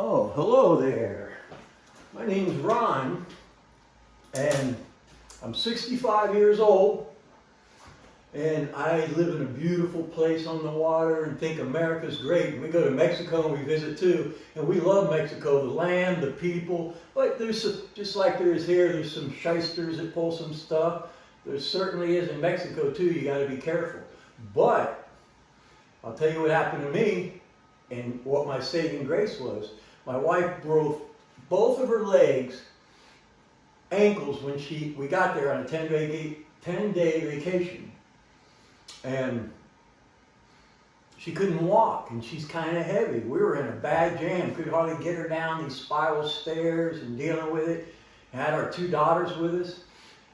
Oh, hello there. My name's Ron, and I'm 65 years old, and I live in a beautiful place on the water and think America's great. And we go to Mexico and we visit too, and we love Mexico, the land, the people, but just like there is here, there's some shysters that pull some stuff. There certainly is in Mexico too, you gotta be careful. But I'll tell you what happened to me and what my saving grace was. My wife broke both of her legs, ankles, when we got there on a 10-day vacation. And she couldn't walk, and she's kind of heavy. We were in a bad jam. Could hardly get her down these spiral stairs and dealing with it. Had our 2 daughters with us.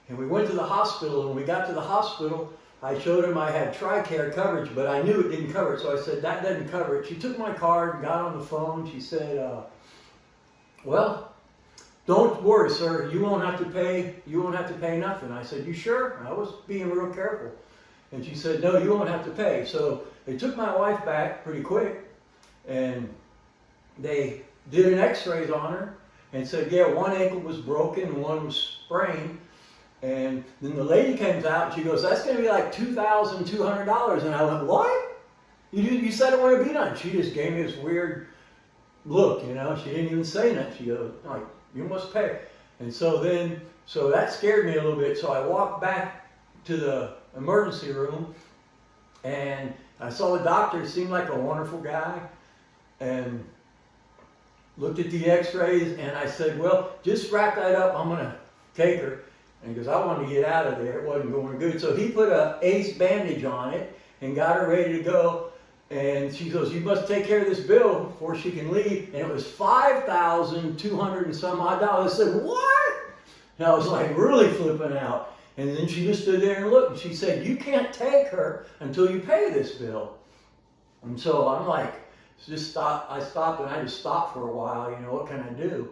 And we went to the hospital, and when we got to the hospital, I showed them I had TRICARE coverage, but I knew it didn't cover it, so I said, that doesn't cover it. She took my card and got on the phone. She said, well, don't worry, sir. You won't have to pay. You won't have to pay nothing. I said, you sure? I was being real careful. And she said, no, you won't have to pay. So they took my wife back pretty quick, and they did an x-rays on her and said, yeah, one ankle was broken and one was sprained. And then the lady comes out and she goes, that's going to be like $2,200. And I went, what? You said it wouldn't be done. She just gave me this weird look, you know. She didn't even say that. She goes, like, you must pay. And so that scared me a little bit. So I walked back to the emergency room, and I saw the doctor. He seemed like a wonderful guy, and looked at the x-rays, and I said, well, just wrap that up. I'm going to take her. And he goes, I wanted to get out of there. It wasn't going good. So he put a ACE bandage on it and got her ready to go. And she goes, you must take care of this bill before she can leave. And it was $5,200 and some odd dollars. I said, what? And I was like really flipping out. And then she just stood there and looked. And she said, you can't take her until you pay this bill. And so I'm like, just stop. I stopped, and I just stopped for a while. You know, what can I do?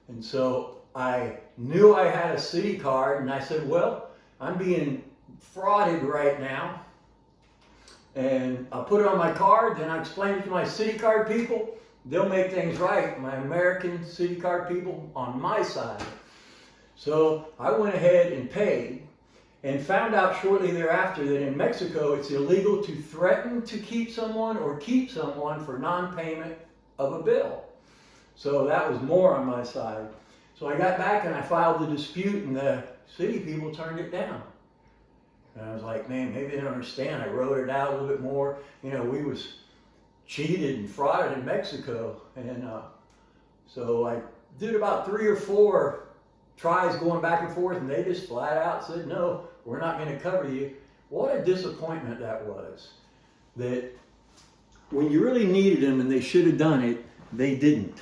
And so I knew I had a city card, and I said, well, I'm being frauded right now. And I put it on my card, then I explained it to my city card people. They'll make things right, my American city card people on my side. So I went ahead and paid, and found out shortly thereafter that in Mexico it's illegal to threaten to keep someone or keep someone for non-payment of a bill. So that was more on my side. So I got back and I filed the dispute, and the city people turned it down. And I was like, man, maybe they don't understand. I wrote it out a little bit more. You know, we was cheated and frauded in Mexico. And so I did about 3 or 4 tries going back and forth, and they just flat out said, no, we're not going to cover you. What a disappointment that was. That when you really needed them and they should have done it, they didn't.